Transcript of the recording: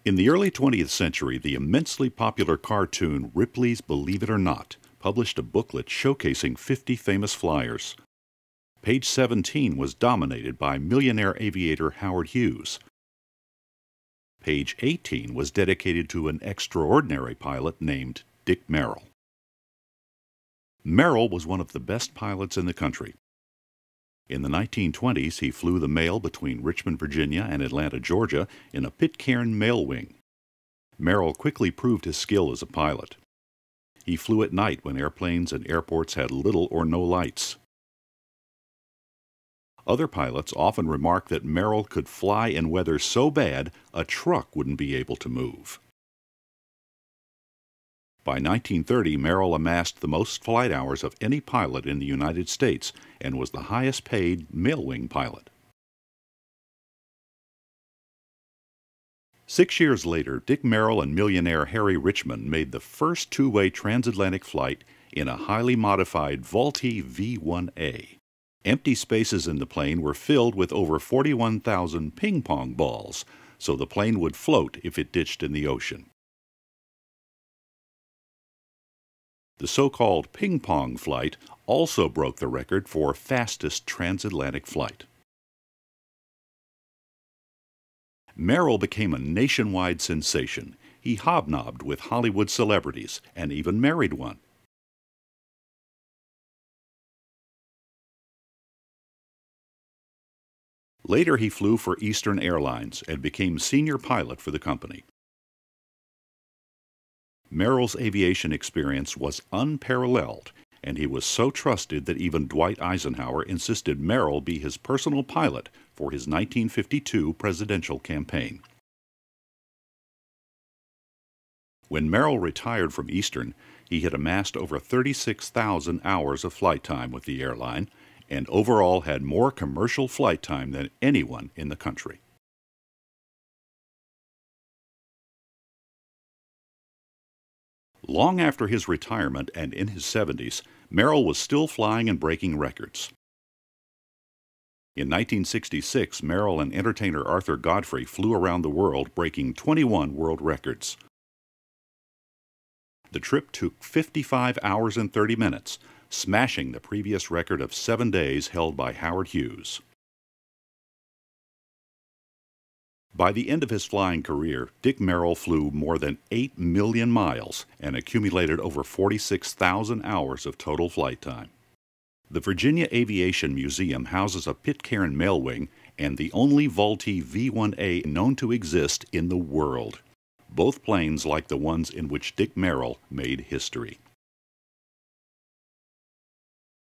In the early 20th century, the immensely popular cartoon Ripley's Believe It or Not published a booklet showcasing 50 famous flyers. Page 17 was dominated by millionaire aviator Howard Hughes. Page 18 was dedicated to an extraordinary pilot named Dick Merrill. Merrill was one of the best pilots in the country. In the 1920s, he flew the mail between Richmond, Virginia and Atlanta, Georgia in a Pitcairn mail wing. Merrill quickly proved his skill as a pilot. He flew at night when airplanes and airports had little or no lights. Other pilots often remark that Merrill could fly in weather so bad a truck wouldn't be able to move. By 1930, Merrill amassed the most flight hours of any pilot in the United States and was the highest paid mail wing pilot. 6 years later, Dick Merrill and millionaire Harry Richmond made the first two-way transatlantic flight in a highly modified Vultee V-1A. Empty spaces in the plane were filled with over 41,000 ping-pong balls, so the plane would float if it ditched in the ocean. The so-called ping-pong flight also broke the record for fastest transatlantic flight. Merrill became a nationwide sensation. He hobnobbed with Hollywood celebrities and even married one. Later, he flew for Eastern Airlines and became senior pilot for the company. Merrill's aviation experience was unparalleled, and he was so trusted that even Dwight Eisenhower insisted Merrill be his personal pilot for his 1952 presidential campaign. When Merrill retired from Eastern, he had amassed over 36,000 hours of flight time with the airline, and overall had more commercial flight time than anyone in the country. Long after his retirement and in his 70s, Merrill was still flying and breaking records. In 1966, Merrill and entertainer Arthur Godfrey flew around the world, breaking 21 world records. The trip took 55 hours and 30 minutes, smashing the previous record of 7 days held by Howard Hughes. By the end of his flying career, Dick Merrill flew more than 8 million miles and accumulated over 46,000 hours of total flight time. The Virginia Aviation Museum houses a Pitcairn mail wing and the only Vultee V-1A known to exist in the world. Both planes like the ones in which Dick Merrill made history.